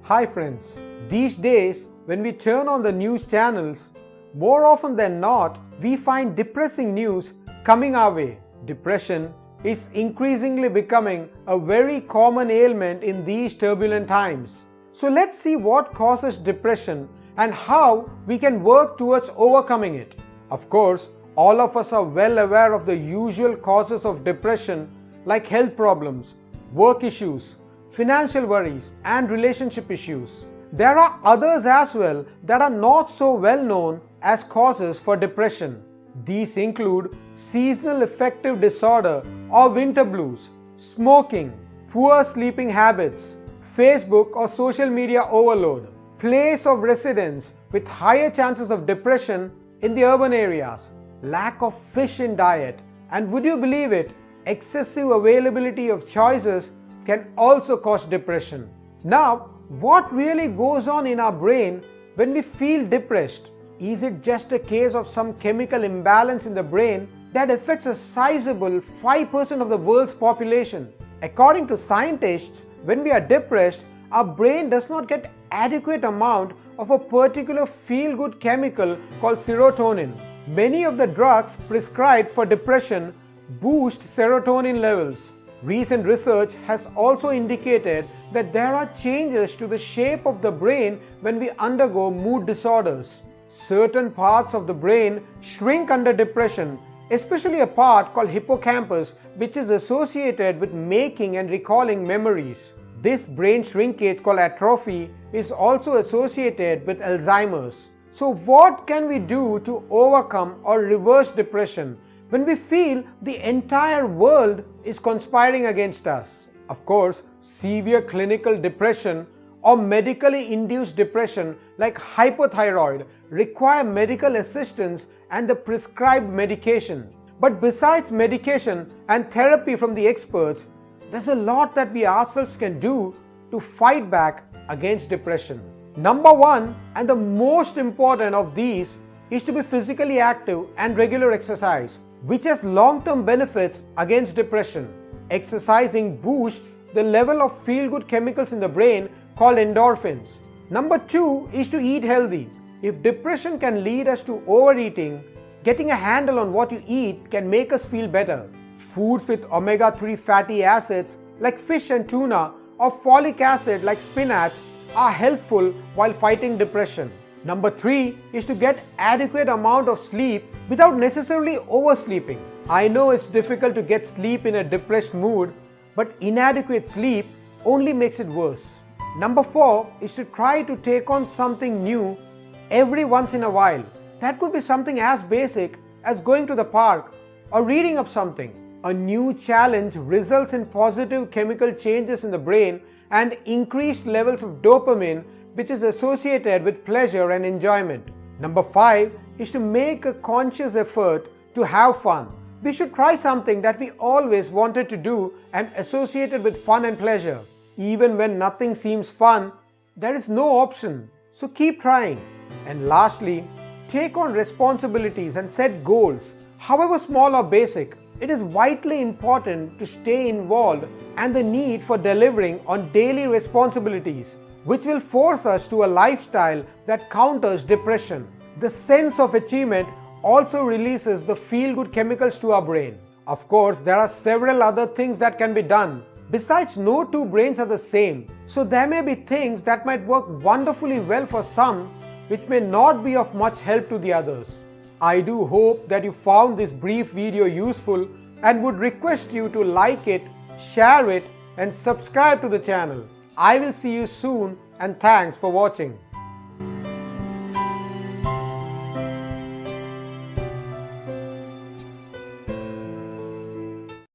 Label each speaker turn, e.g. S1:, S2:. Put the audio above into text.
S1: Hi friends, these days when we turn on the news channels, more often than not, we find depressing news coming our way. Depression is increasingly becoming a very common ailment in these turbulent times. So let's see what causes depression and how we can work towards overcoming it. Of course, all of us are well aware of the usual causes of depression like health problems, work issues, financial worries, and relationship issues. There are others as well that are not so well known as causes for depression. These include seasonal affective disorder or winter blues, smoking, poor sleeping habits, Facebook or social media overload, place of residence with higher chances of depression in the urban areas, lack of fish in diet, and would you believe it, excessive availability of choices can also cause depression. Now, what really goes on in our brain when we feel depressed? Is it just a case of some chemical imbalance in the brain that affects a sizable 5% of the world's population? According to scientists, when we are depressed, our brain does not get adequate amount of a particular feel-good chemical called serotonin. Many of the drugs prescribed for depression boost serotonin levels. Recent research has also indicated that there are changes to the shape of the brain when we undergo mood disorders. Certain parts of the brain shrink under depression, especially a part called hippocampus, which is associated with making and recalling memories. This brain shrinkage called atrophy is also associated with Alzheimer's. So what can we do to overcome or reverse depression when we feel the entire world is conspiring against us? Of course, severe clinical depression or medically induced depression like hypothyroid require medical assistance and the prescribed medication. But besides medication and therapy from the experts, there's a lot that we ourselves can do to fight back against depression. Number one, and the most important of these, is to be physically active and regular exercise, which has long-term benefits against depression. Exercising boosts the level of feel-good chemicals in the brain called endorphins. Number two is to eat healthy. If depression can lead us to overeating, getting a handle on what you eat can make us feel better. Foods with omega-3 fatty acids like fish and tuna or folic acid like spinach are helpful while fighting depression. Number three is to get adequate amount of sleep without necessarily oversleeping. I know it's difficult to get sleep in a depressed mood, but inadequate sleep only makes it worse. Number four is to try to take on something new every once in a while. That could be something as basic as going to the park or reading up something. A new challenge results in positive chemical changes in the brain and increased levels of dopamine, which is associated with pleasure and enjoyment. Number five is to make a conscious effort to have fun. We should try something that we always wanted to do and associated with fun and pleasure. Even when nothing seems fun, there is no option, so keep trying. And lastly, take on responsibilities and set goals. However small or basic, it is vitally important to stay involved and the need for delivering on daily responsibilities, which will force us to a lifestyle that counters depression. The sense of achievement also releases the feel-good chemicals to our brain. Of course, there are several other things that can be done. Besides, no two brains are the same, so there may be things that might work wonderfully well for some, which may not be of much help to the others. I do hope that you found this brief video useful and would request you to like it, share it, and subscribe to the channel. I will see you soon, and thanks for watching.